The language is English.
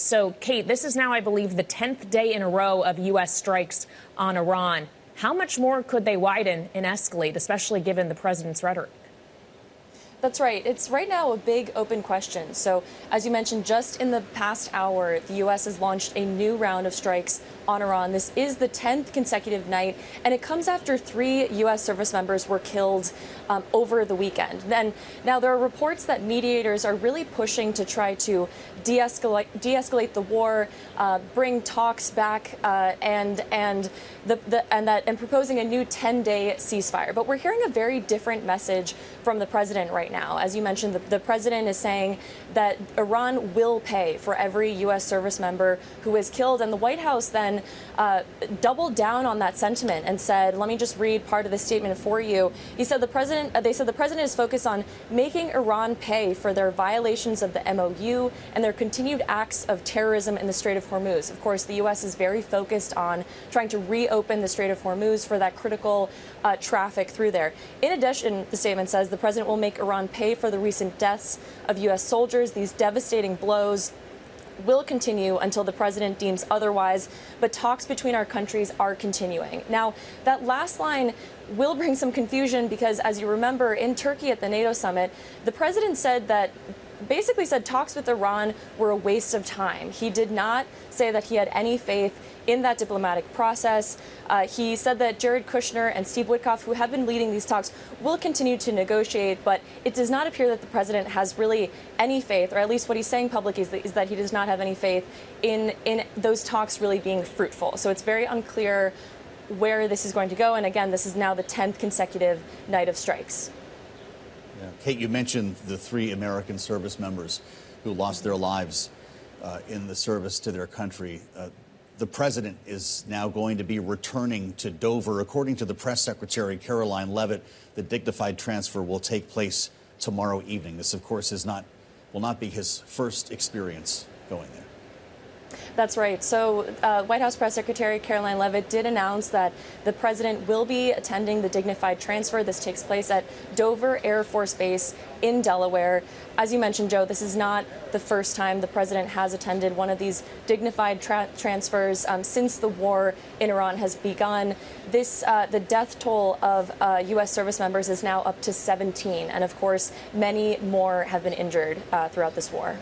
So, Kate, this is now, I believe, the 10th day in a row of U.S. strikes on Iran. How much more could they widen and escalate, especially given the president's rhetoric? That's right. It's right now a big open question. So, as you mentioned, just in the past hour, the U.S. has launched a new round of strikes on Iran. This is the 10th consecutive night, and it comes after 3 U.S. service members were killed over the weekend. Now there are reports that mediators are really pushing to try to de-escalate the war, bring talks back, and proposing a new 10-day ceasefire. But we're hearing a very different message from the president right now. As you mentioned, the president is saying that Iran will pay for every U.S. service member who is killed, and the White House then doubled down on that sentiment and said, let me just read part of the statement for you. They said the president is focused on making Iran pay for their violations of the MOU and their continued acts of terrorism in the Strait of Hormuz. Of course, the U.S. is very focused on trying to reopen the Strait of Hormuz for that critical traffic through there. In addition, the statement says the president will make Iran pay for the recent deaths of U.S. soldiers. These devastating blows will continue until the president deems otherwise, but talks between our countries are continuing. Now, that last line will bring some confusion because, as you remember, in Turkey at the NATO summit, the president basically said talks with Iran were a waste of time. He did not say that he had any faith in that diplomatic process. He said that Jared Kushner and Steve Witkoff, who have been leading these talks, will continue to negotiate, but it does not appear that the president has really any faith, or at least what he's saying publicly is that he does not have any faith in those talks really being fruitful. So it's very unclear where this is going to go. And again, this is now the 10th consecutive night of strikes. Yeah. Kate, you mentioned the 3 American service members who lost their lives in the service to their country. The president is now going to be returning to Dover. According to the press secretary, Caroline Leavitt, the dignified transfer will take place tomorrow evening. This, of course, will not be his first experience going there. That's right. So White House Press Secretary Caroline Leavitt did announce that the president will be attending the dignified transfer. This takes place at Dover Air Force Base in Delaware. As you mentioned, Joe, this is not the first time the president has attended one of these dignified transfers since the war in Iran has begun. The death toll of U.S. service members is now up to 17. And of course, many more have been injured throughout this war.